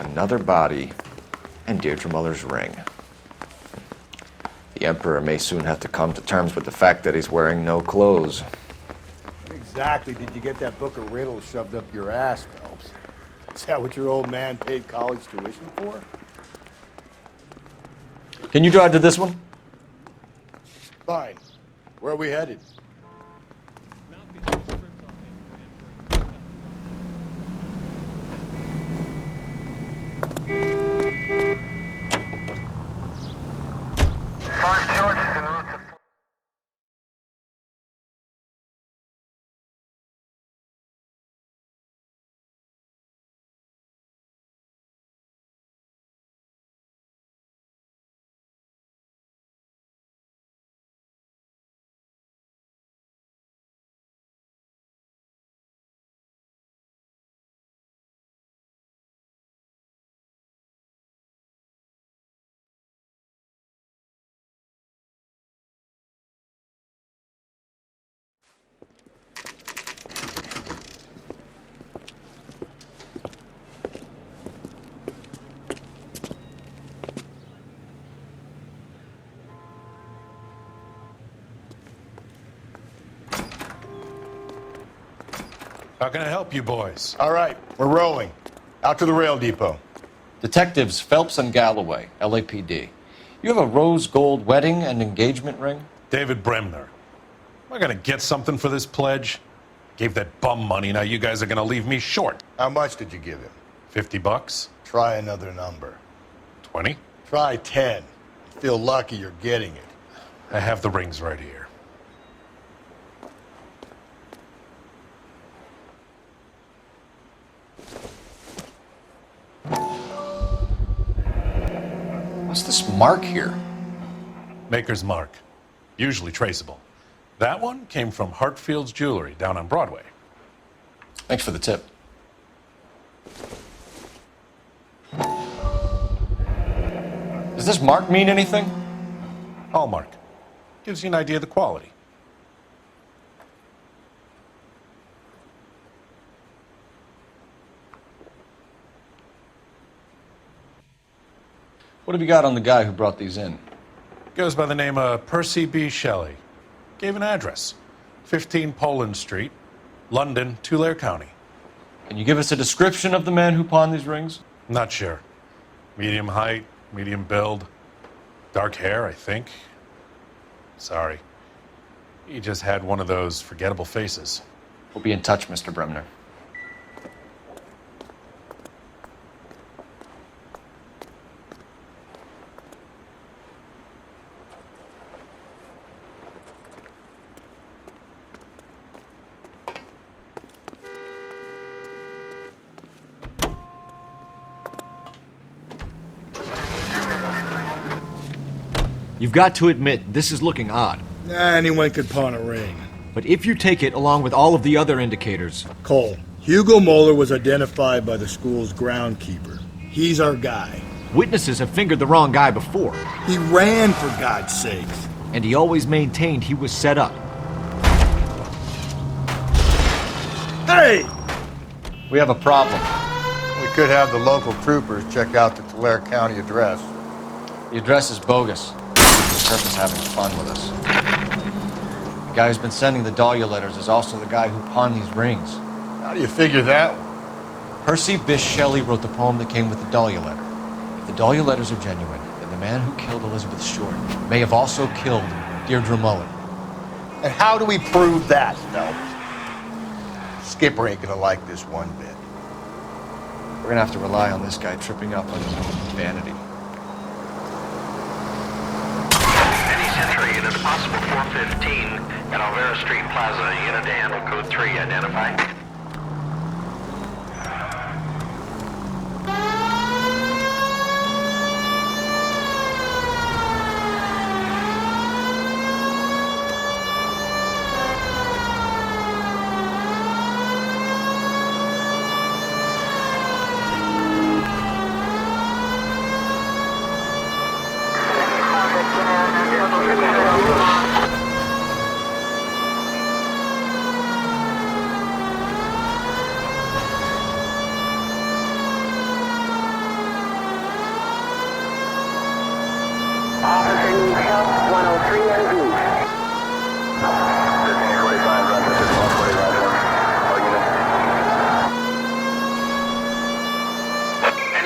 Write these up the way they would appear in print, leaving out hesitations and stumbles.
Another body and Deirdre Muller's ring. The Emperor may soon have to come to terms with the fact that he's wearing no clothes. What exactly did you get that book of riddles shoved up your ass, Phelps? Is that what your old man paid college tuition for? Can you drive to this one? Fine. Where are we headed? How can I help you boys? All right, we're rolling. Out to the rail depot. Detectives Phelps and Galloway, LAPD. You have a rose gold wedding and engagement ring? David Bremner. Am I gonna get something for this pledge? Gave that bum money, now you guys are gonna leave me short. How much did you give him? $50? Try another number. 20? Try 10. Feel lucky you're getting it. I have the rings right here. What's this mark here? Maker's mark. Usually traceable. That one came from Hartfield's Jewelry down on Broadway. Thanks for the tip. Does this mark mean anything? Hallmark. Gives you an idea of the quality. What have you got on the guy who brought these in? Goes by the name of Percy B. Shelley. Gave an address. 15 Poland Street, London, Tulare County. Can you give us a description of the man who pawned these rings? Not sure. Medium height, medium build. Dark hair, I think. Sorry. He just had one of those forgettable faces. We'll be in touch, Mr. Bremner. You've got to admit, this is looking odd. Anyone could pawn a ring. But if you take it along with all of the other indicators... Cole, Hugo Moeller was identified by the school's groundkeeper. He's our guy. Witnesses have fingered the wrong guy before. He ran, for God's sakes. And he always maintained he was set up. Hey! We have a problem. We could have the local troopers check out the Tulare County address. The address is bogus. This person's having fun with us. The guy who's been sending the Dahlia letters is also the guy who pawned these rings. How do you figure that one? Percy Bysshe Shelley wrote the poem that came with the Dahlia letter. If the Dahlia letters are genuine, then the man who killed Elizabeth Short may have also killed Deirdre Mullen. And how do we prove that, Phelps? Skipper ain't gonna like this one bit. We're gonna have to rely on this guy tripping up on his own vanity. Any Century unit, possible 415 at Alvera Street Plaza, unit to handle code 3, identify. Any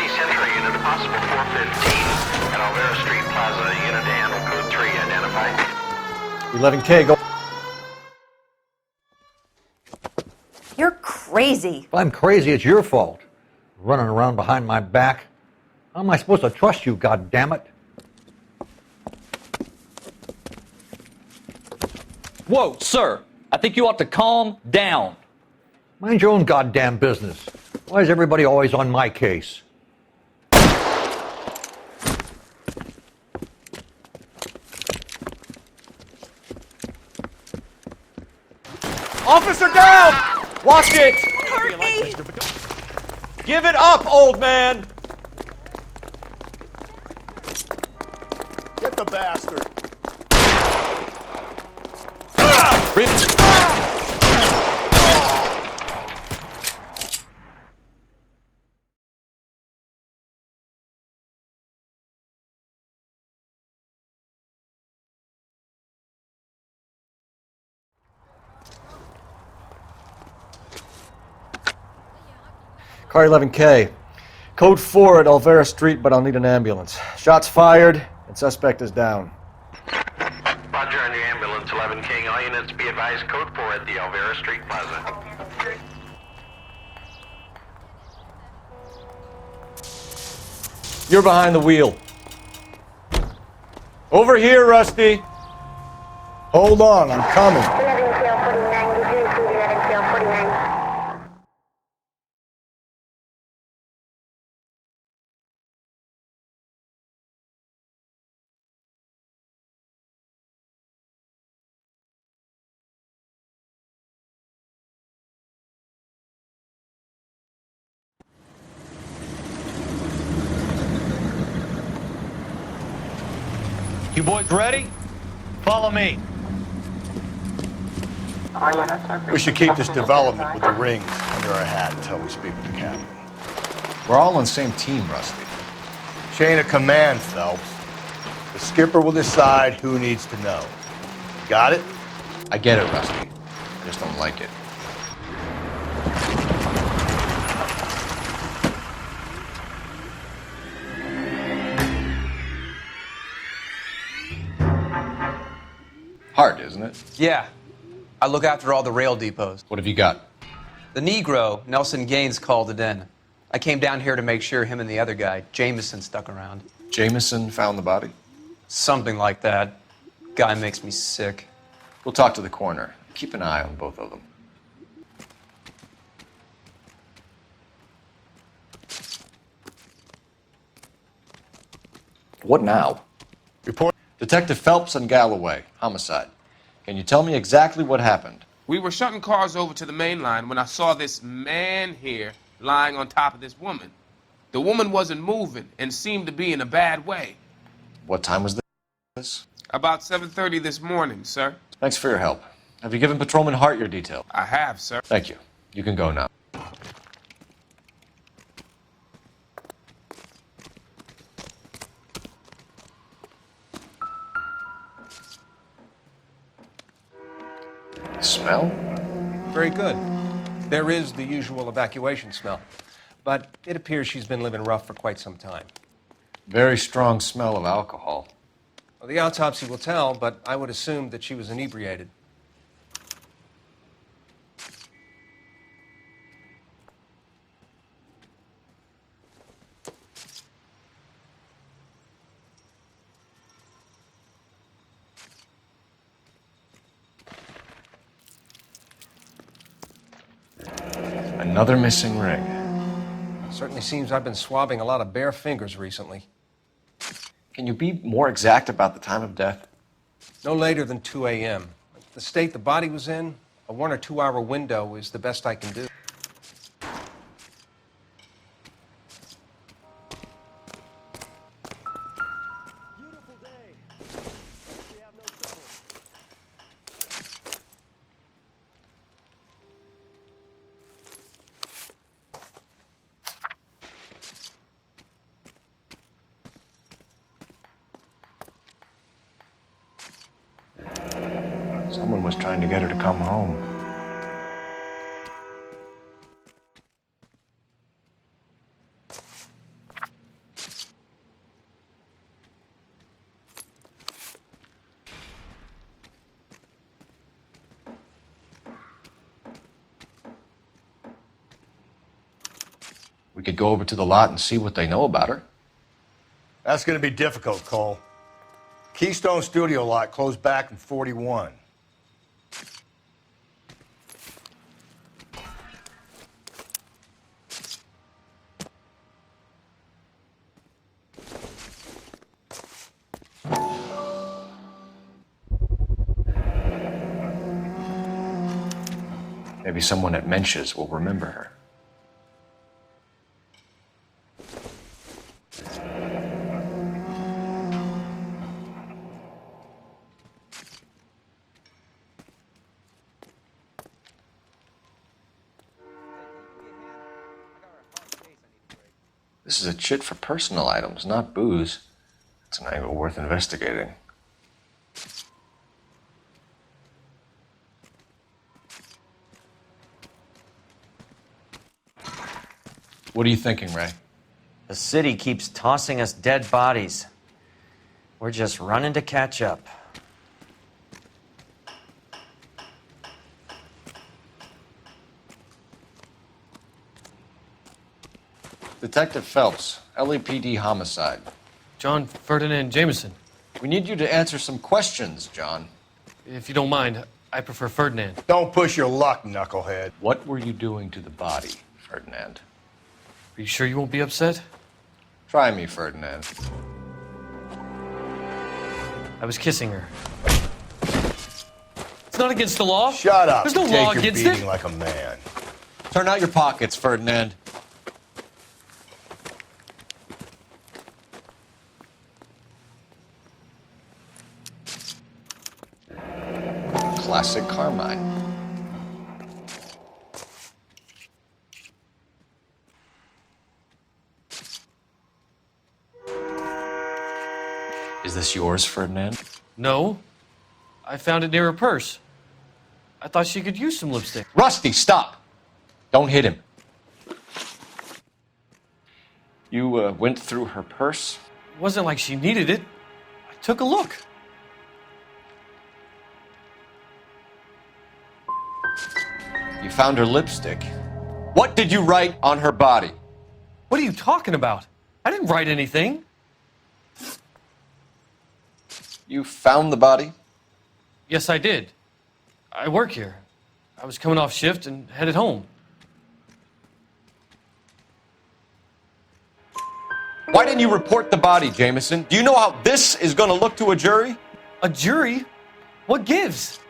Century unit, a possible 415 at Alvera Street Plaza, unit to handle code 3 identified. 11K, go. You're crazy. If I'm crazy, it's your fault. Running around behind my back. How am I supposed to trust you, goddammit? Whoa, sir. I think you ought to calm down. Mind your own goddamn business. Why is everybody always on my case? Officer down! Watch it! Hurt me! Give it up, old man! Get the bastard. Car 11K. Code 4 at Alvera Street, but I'll need an ambulance. Shots fired, and suspect is down. Roger on your ambulance, 11 King. All units be advised, code 4 at the Alvera Street Plaza. You're behind the wheel. Over here, Rusty. Hold on, I'm coming. You boys ready? Follow me. We should keep this development with the rings under our hat until we speak with the captain. We're all on the same team, Rusty. Chain of command, Phelps. The skipper will decide who needs to know. Got it? I get it, Rusty. I just don't like it. Hard, isn't it? Yeah. I look after all the rail depots. What have you got? The Negro, Nelson Gaines, called it in. I came down here to make sure him and the other guy, Jameson, stuck around. Jameson found the body? Something like that. Guy makes me sick. We'll talk to the coroner. Keep an eye on both of them. What now? Report. Detective Phelps and Galloway, homicide. Can you tell me exactly what happened? We were shutting cars over to the main line when I saw this man here lying on top of this woman. The woman wasn't moving and seemed to be in a bad way. What time was this? About 7:30 this morning, sir. Thanks for your help. Have you given Patrolman Hart your detail? I have, sir. Thank you. You can go now. Smell? Very good. There is the usual evacuation smell, but it appears she's been living rough for quite some time. Very strong smell of alcohol. Well, the autopsy will tell, but I would assume that she was inebriated. Another missing ring. Certainly seems I've been swabbing a lot of bare fingers recently. Can you be more exact about the time of death? No later than 2 a.m. The state the body was in, a 1 or 2 hour window is the best I can do. was trying to get her to come home. We could go over to the lot and see what they know about her. That's going to be difficult, Cole. Keystone Studio lot closed back in 41. Maybe someone at Mensch's will remember her. This is a chit for personal items, not booze. It's an angle worth investigating. What are you thinking, Ray? The city keeps tossing us dead bodies. We're just running to catch up. Detective Phelps, LAPD homicide. John Ferdinand Jameson. We need you to answer some questions, John. If you don't mind, I prefer Ferdinand. Don't push your luck, knucklehead. What were you doing to the body, Ferdinand? Are you sure you won't be upset? Try me, Ferdinand. I was kissing her. It's not against the law. Shut up. There's no Take law your against beating it. like a man. Turn out your pockets, Ferdinand. Classic Carmine. Is this yours, Ferdinand? No. I found it near her purse. I thought she could use some lipstick. Rusty, stop! Don't hit him. You went through her purse? It wasn't like she needed it. I took a look. You found her lipstick. What did you write on her body? What are you talking about? I didn't write anything. You found the body? Yes, I did. I work here. I was coming off shift and headed home. Why didn't you report the body, Jameson? Do you know how this is going to look to a jury? A jury? What gives?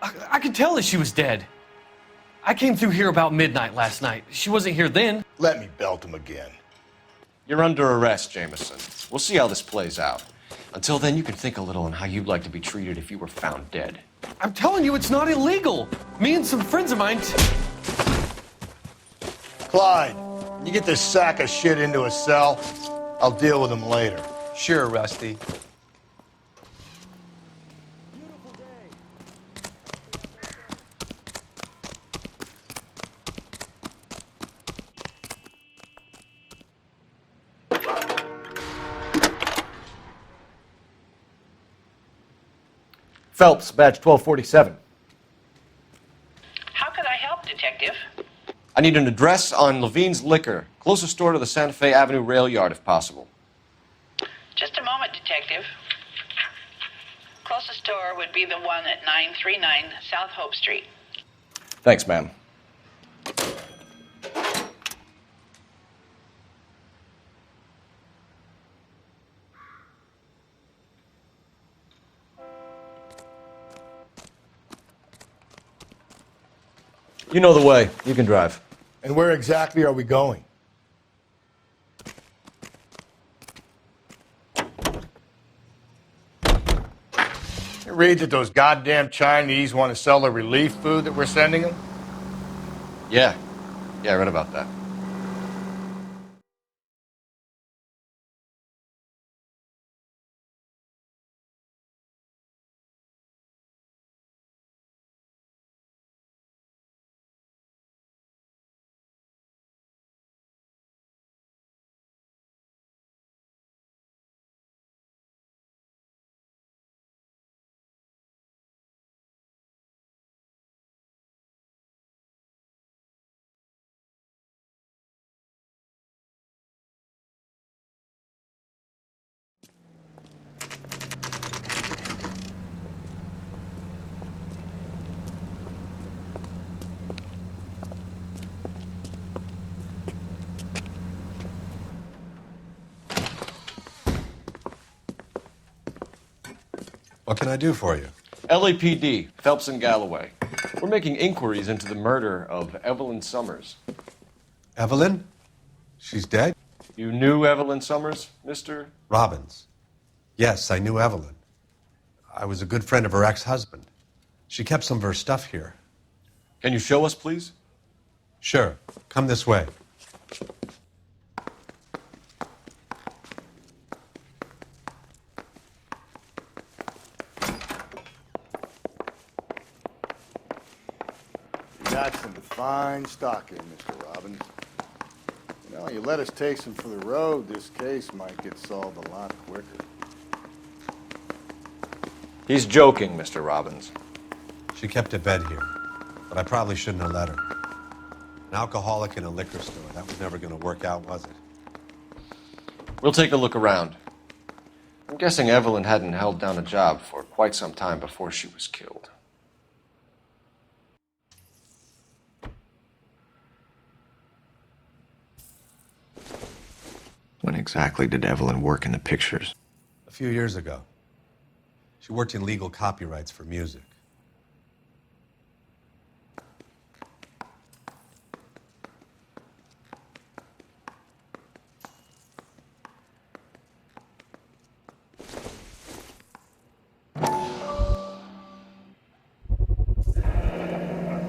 I could tell that she was dead. I came through here about midnight last night. She wasn't here then. Let me belt him again. You're under arrest, Jameson. We'll see how this plays out. Until then, you can think a little on how you'd like to be treated if you were found dead. I'm telling you, it's not illegal. Me and some friends of mine... Clyde, when you get this sack of shit into a cell, I'll deal with him later. Sure, Rusty. Phelps, badge 1247. How can I help, Detective? I need an address on Levine's Liquor, closest store to the Santa Fe Avenue rail yard, if possible. Just a moment, Detective. Closest store would be the one at 939 South Hope Street. Thanks, ma'am. You know the way. You can drive. And where exactly are we going? You read that those goddamn Chinese want to sell the relief food that we're sending them? Yeah. Yeah, I read about that. What can I do for you? LAPD, Phelps and Galloway. We're making inquiries into the murder of Evelyn Summers. Evelyn? She's dead? You knew Evelyn Summers, Mr. Robbins. Yes, I knew Evelyn. I was a good friend of her ex-husband. She kept some of her stuff here. Can you show us, please? Sure. Come this way. You got some fine stock in, Mr. Robbins. You know, you let us take some for the road, this case might get solved a lot quicker. He's joking, Mr. Robbins. She kept a bed here, but I probably shouldn't have let her. An alcoholic in a liquor store, that was never going to work out, was it? We'll take a look around. I'm guessing Evelyn hadn't held down a job for quite some time before she was killed. When exactly did Evelyn work in the pictures? A few years ago. She worked in legal copyrights for music.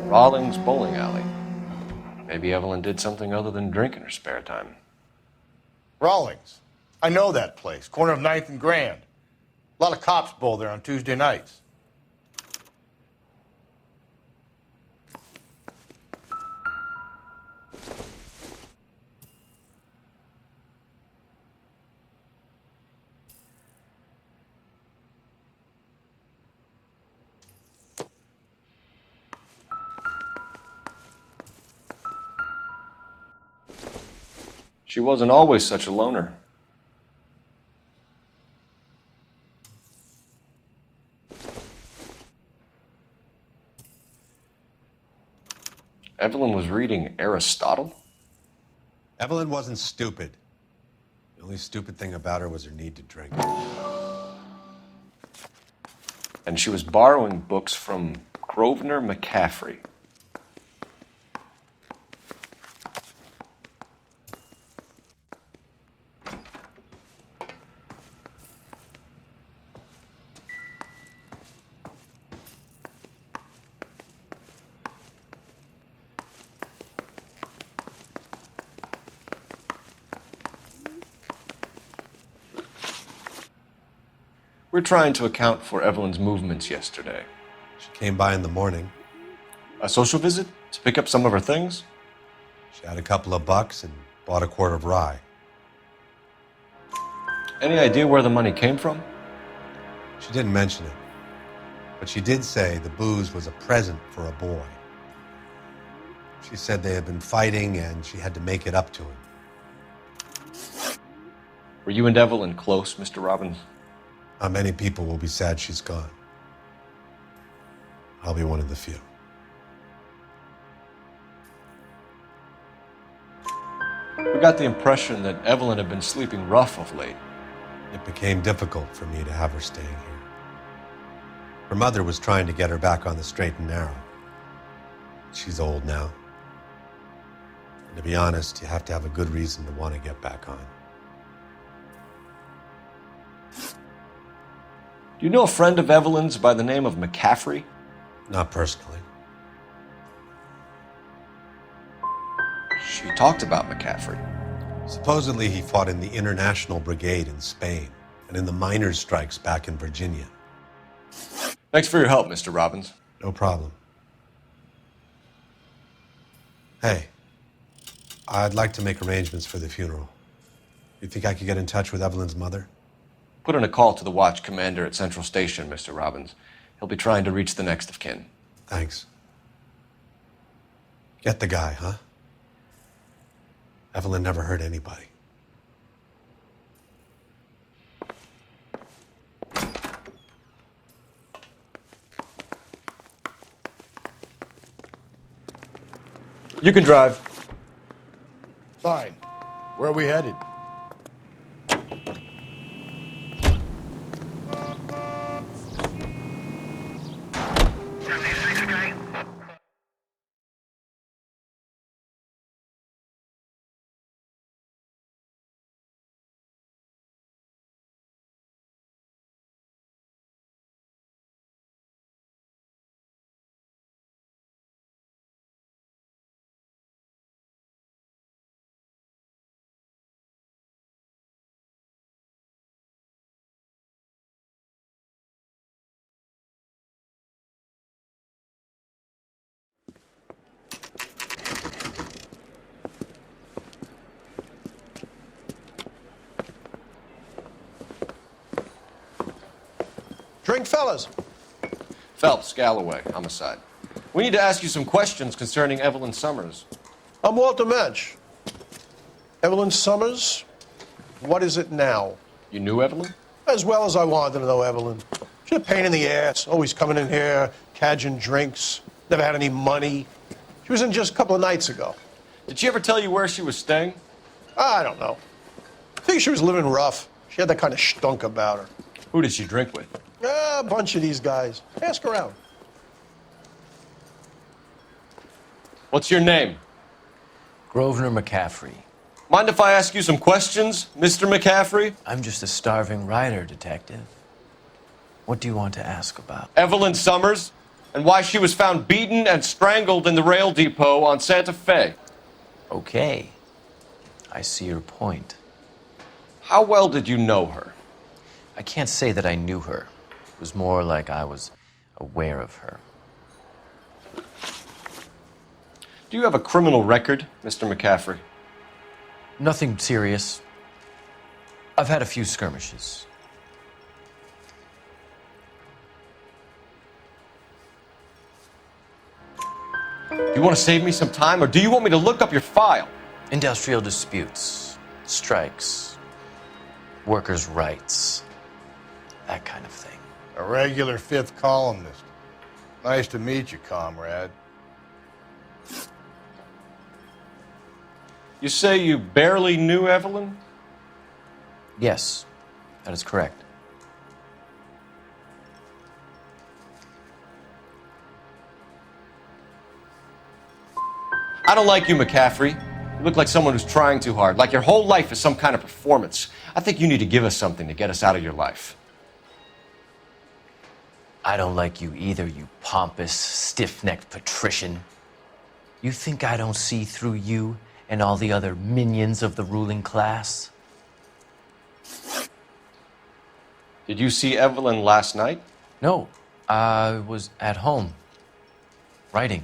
Rawlings Bowling Alley. Maybe Evelyn did something other than drink in her spare time. Rawlings. I know that place. Corner of 9th and Grand. A lot of cops bowl there on Tuesday nights. She wasn't always such a loner. Evelyn was reading Aristotle? Evelyn wasn't stupid. The only stupid thing about her was her need to drink. And she was borrowing books from Grosvenor McCaffrey. We're trying to account for Evelyn's movements yesterday. She came by in the morning. A social visit? To pick up some of her things? She had a couple of bucks and bought a quart of rye. Any idea where the money came from? She didn't mention it, but she did say the booze was a present for a boy. She said they had been fighting and she had to make it up to him. Were you and Evelyn close, Mr. Robbins? Not many people will be sad she's gone. I'll be one of the few. We got the impression that Evelyn had been sleeping rough of late. It became difficult for me to have her staying here. Her mother was trying to get her back on the straight and narrow. She's old now. And to be honest, you have to have a good reason to want to get back on. Do you know a friend of Evelyn's by the name of McCaffrey? Not personally. She talked about McCaffrey. Supposedly he fought in the International Brigade in Spain and in the miners' strikes back in Virginia. Thanks for your help, Mr. Robbins. No problem. Hey, I'd like to make arrangements for the funeral. You think I could get in touch with Evelyn's mother? Put in a call to the watch commander at Central Station, Mr. Robbins. He'll be trying to reach the next of kin. Thanks. Get the guy, huh? Evelyn never hurt anybody. You can drive. Fine. Where are we headed? morning, fellas. Phelps, Galloway, homicide. We need to ask you some questions concerning Evelyn Summers. I'm Walter Mensch. Evelyn Summers, what is it now? You knew Evelyn? As well as I wanted to know Evelyn. She's a pain in the ass, always coming in here, cadging drinks, never had any money. She was in just a couple of nights ago. Did she ever tell you where she was staying? I don't know. I think she was living rough. She had that kind of stunk about her. Who did she drink with? A bunch of these guys. Ask around. What's your name? Grosvenor McCaffrey. Mind if I ask you some questions, Mr. McCaffrey? I'm just a starving writer, Detective. What do you want to ask about? Evelyn Summers, and why she was found beaten and strangled in the rail depot on Santa Fe. Okay. I see your point. How well did you know her? I can't say that I knew her. It was more like I was aware of her. Do you have a criminal record, Mr. McCaffrey? Nothing serious. I've had a few skirmishes. Do you want to save me some time, or do you want me to look up your file? Industrial disputes, strikes, workers' rights, that kind of thing. A regular fifth columnist. Nice to meet you, comrade. You say you barely knew Evelyn? Yes, that is correct. I don't like you, McCaffrey. You look like someone who's trying too hard, like your whole life is some kind of performance. I think you need to give us something to get us out of your life. I don't like you either, you pompous, stiff-necked patrician. You think I don't see through you and all the other minions of the ruling class? Did you see Evelyn last night? No, I was at home, writing.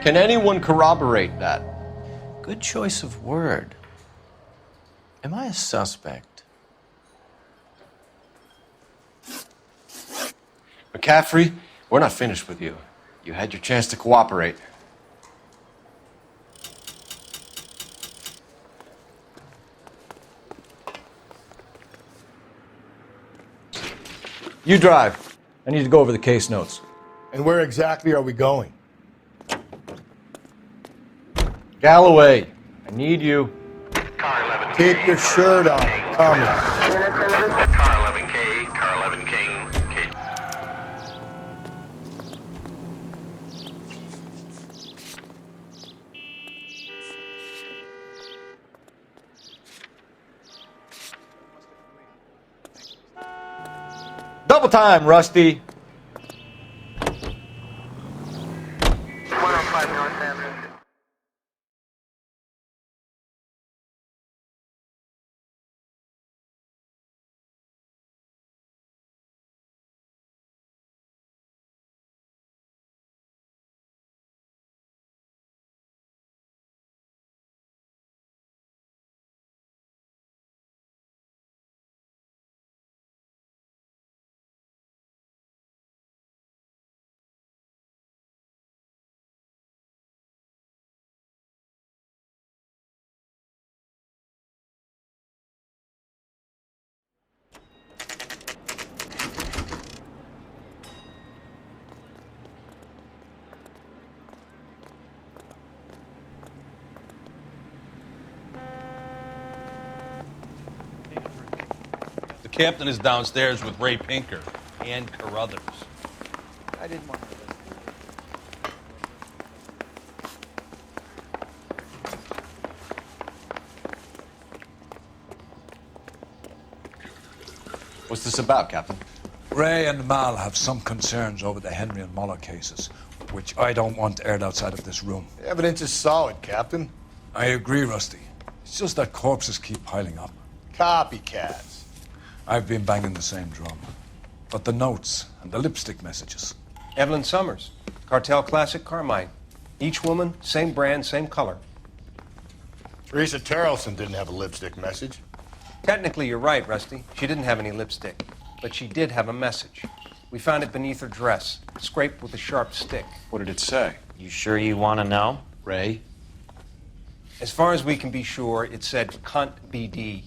Can anyone corroborate that? Good choice of word. Am I a suspect? McCaffrey, we're not finished with you. You had your chance to cooperate. You drive. I need to go over the case notes. And where exactly are we going? Galloway, I need you. Car 11K. Keep your shirt on, comrade. Car 11K, car 11K, K. Double time, Rusty. 105 North Avenue. The captain is downstairs with Ray Pinker and Carruthers. I didn't want to. What's this about, Captain? Ray and Mal have some concerns over the Henry and Muller cases, which I don't want aired outside of this room. The evidence is solid, Captain. I agree, Rusty. It's just that corpses keep piling up. Copycats. I've been banging the same drum. But the notes and the lipstick messages, Evelyn Summers, Cartel Classic Carmine. Each woman, same brand, same color. Teresa Terrelson didn't have a lipstick message. Technically, you're right, Rusty. She didn't have any lipstick, but she did have a message. We found it beneath her dress, scraped with a sharp stick. What did it say? You sure you want to know? Ray? As far as we can be sure, it said cunt BD.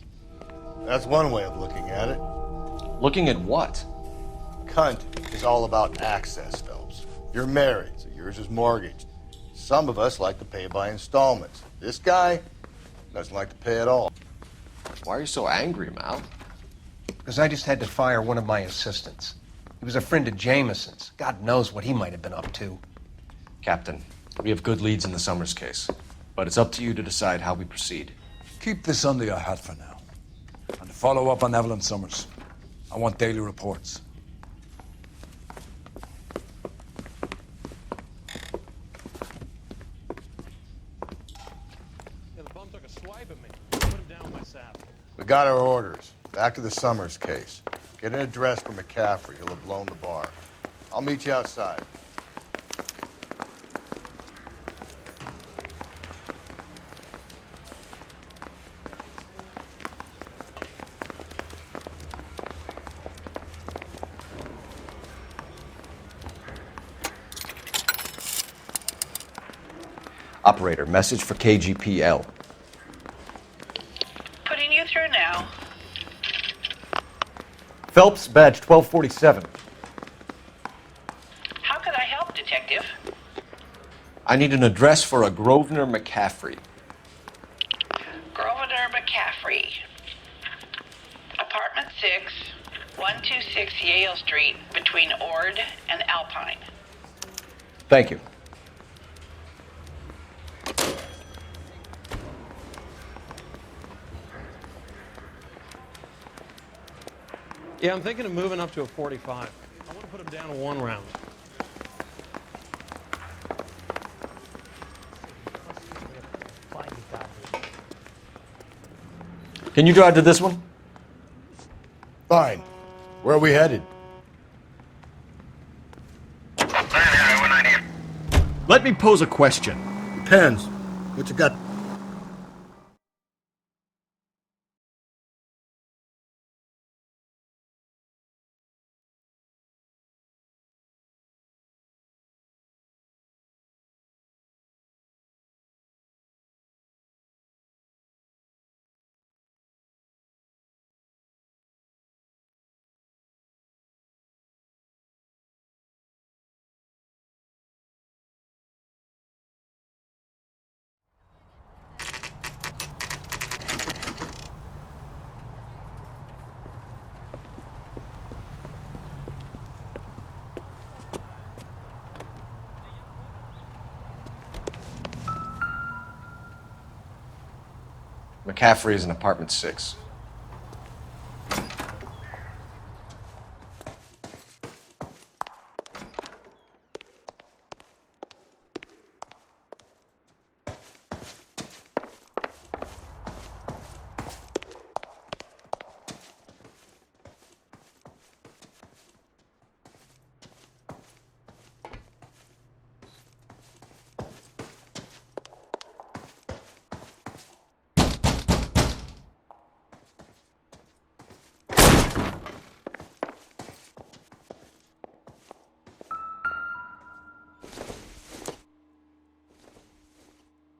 That's one way of looking at it. Looking at what? Cunt is all about access, Phelps. You're married, so yours is mortgaged. Some of us like to pay by installments. This guy doesn't like to pay at all. Why are you so angry, Mal? Because I just had to fire one of my assistants. He was a friend of Jameson's. God knows what he might have been up to. Captain, we have good leads in the Summers case, but it's up to you to decide how we proceed. Keep this under your hat for now. And follow up on Evelyn Summers. I want daily reports. We got our orders. Back to the Summers case. Get an address for McCaffrey. He'll have blown the bar. I'll meet you outside. Operator, message for KGPL. Putting you through now. Phelps, badge 1247. How could I help, Detective? I need an address for a Grosvenor McCaffrey. Grosvenor McCaffrey. Apartment 6, 126 Yale Street, between Ord and Alpine. Thank you. Yeah, I'm thinking of moving up to a 45. I want to put him down to 1 round. Can you drive to this one? Fine. Where are we headed? Let me pose a question. Depends. What you got? McCaffrey is in apartment 6.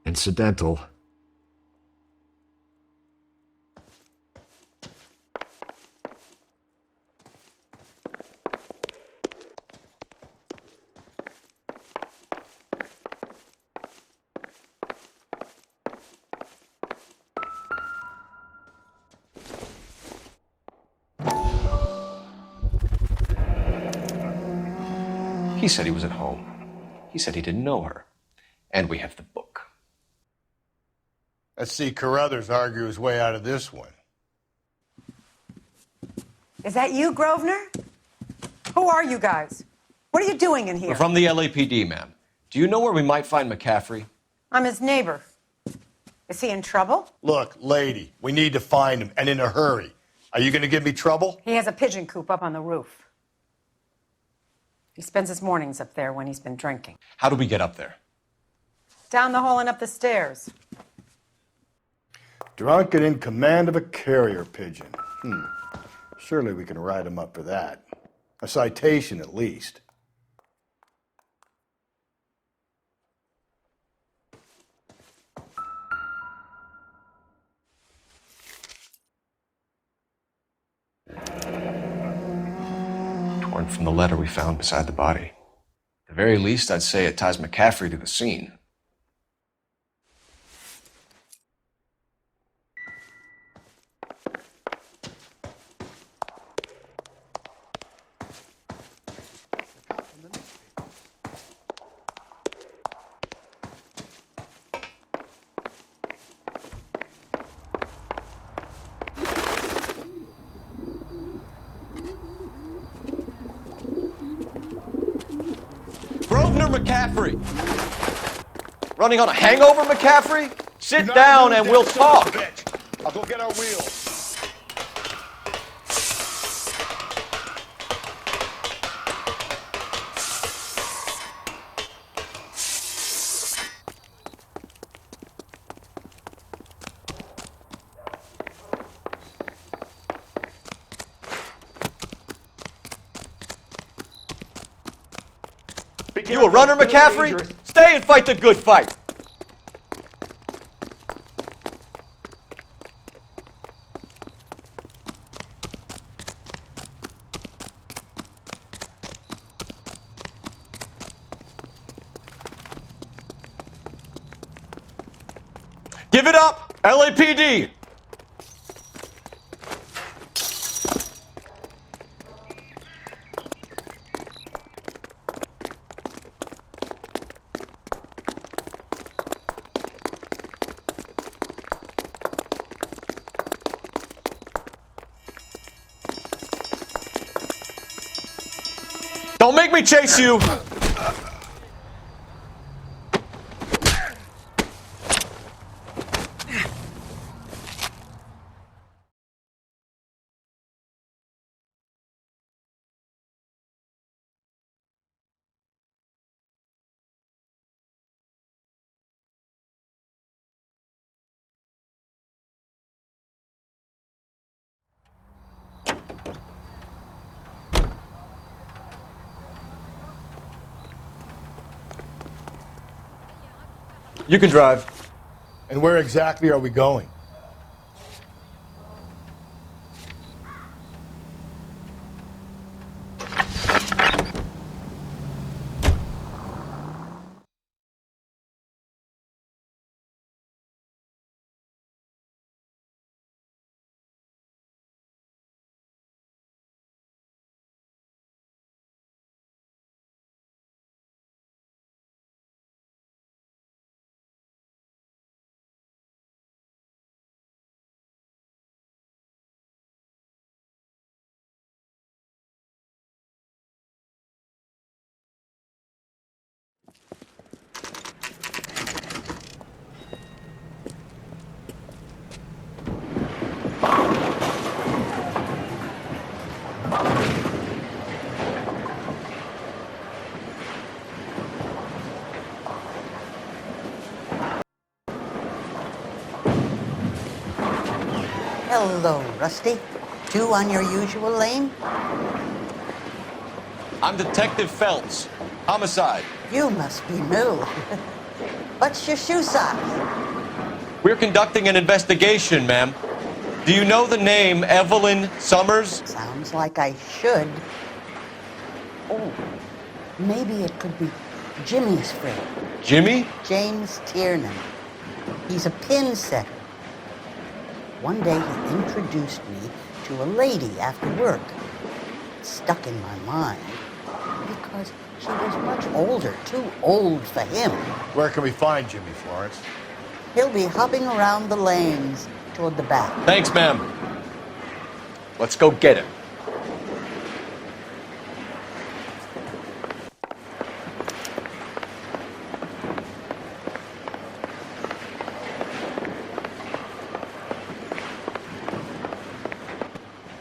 Incidental. He said he was at home. He said he didn't know her. And we have the book. Let's see Carruthers argue his way out of this one. Is that you, Grosvenor? Who are you guys? What are you doing in here? We're from the LAPD, ma'am. Do you know where we might find McCaffrey? I'm his neighbor. Is he in trouble? Look, lady, we need to find him, and in a hurry. Are you going to give me trouble? He has a pigeon coop up on the roof. He spends his mornings up there when he's been drinking. How do we get up there? Down the hall and up the stairs. Drunk and in command of a carrier pigeon. Surely we can write him up for that. A citation, at least. Torn from the letter we found beside the body. At the very least, I'd say it ties McCaffrey to the scene. Grosvenor McCaffrey! Running on a hangover, McCaffrey? Sit down and we'll talk. I'll go get our wheels. You a runner, McCaffrey? Stay and fight the good fight. Give it up, LAPD! Don't make me chase you! You can drive. And where exactly are we going? Hello, Rusty. Two on your usual lane? I'm Detective Phelps. Homicide. You must be new. What's your shoe size? We're conducting an investigation, ma'am. Do you know the name Evelyn Summers? Sounds like I should. Oh, maybe it could be Jimmy's friend. Jimmy? James Tiernan. He's a pin setter. One day he introduced me to a lady after work. It stuck in my mind because she was much older, too old for him. Where can we find Jimmy, Florence? He'll be hopping around the lanes toward the back. Thanks, ma'am. Let's go get him.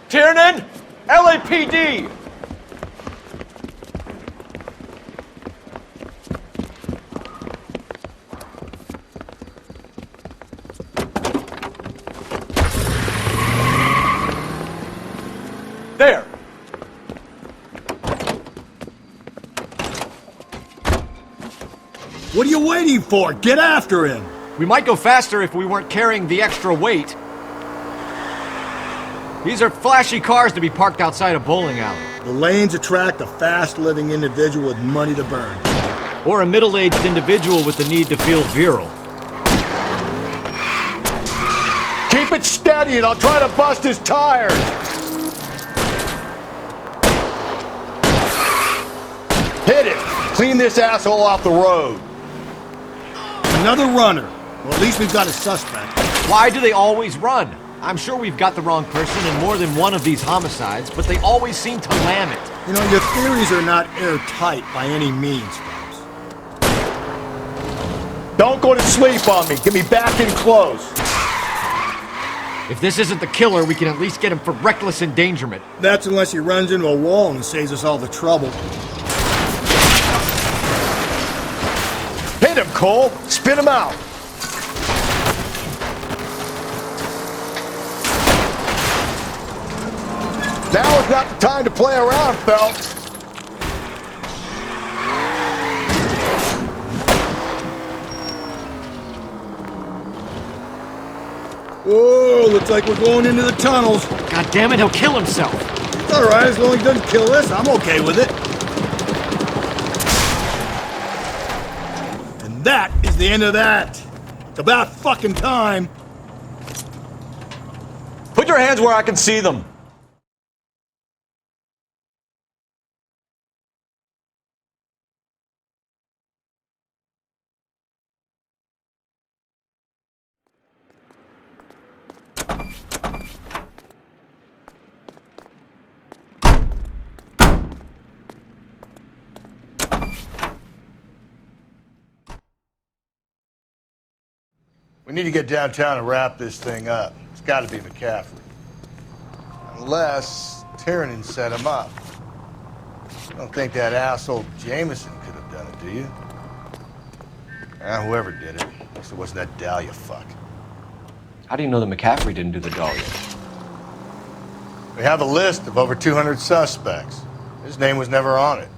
Tiernan! LAPD! What are you waiting for? Get after him! We might go faster if we weren't carrying the extra weight. These are flashy cars to be parked outside a bowling alley. The lanes attract a fast-living individual with money to burn. Or a middle-aged individual with the need to feel virile. Keep it steady and I'll try to bust his tires! Hit it! Clean this asshole off the road! Another runner. Well, at least we've got a suspect. Why do they always run? I'm sure we've got the wrong person in more than one of these homicides, but they always seem to lam it. You know, your theories are not airtight by any means, Phelps. Don't go to sleep on me. Get me back in close. If this isn't the killer, we can at least get him for reckless endangerment. That's unless he runs into a wall and saves us all the trouble. Hit him, Cole! Spin him out! Now is not the time to play around, Phelps. Whoa, looks like we're going into the tunnels. God damn it, he'll kill himself. It's all right, as long as he doesn't kill us, I'm okay with it. And that is the end of that. It's about fucking time. Put your hands where I can see them. We need to get downtown and wrap this thing up. It's got to be McCaffrey. Unless Tiernan set him up. You don't think that asshole Jameson could have done it, do you? Whoever did it. At least it wasn't that Dahlia fuck. How do you know that McCaffrey didn't do the Dahlia? We have a list of over 200 suspects. His name was never on it.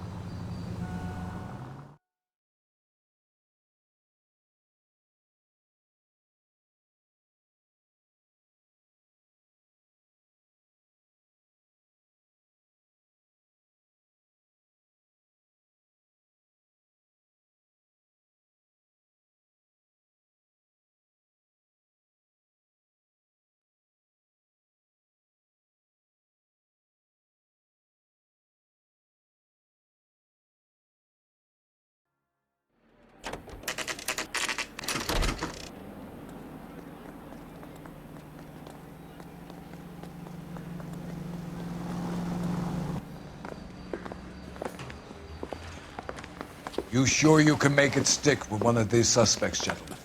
You sure you can make it stick with one of these suspects, gentlemen?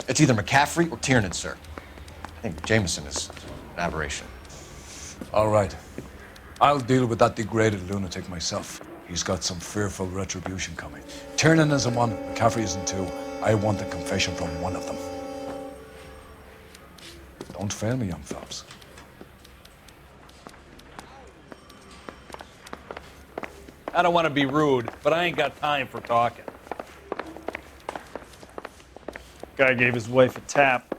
It's either McCaffrey or Tiernan, sir. I think Jameson is an aberration. All right. I'll deal with that degraded lunatic myself. He's got some fearful retribution coming. Tiernan isn't one, McCaffrey isn't two. I want a confession from one of them. Don't fail me, young Phelps. I don't want to be rude, but I ain't got time for talking. Guy gave his wife a tap.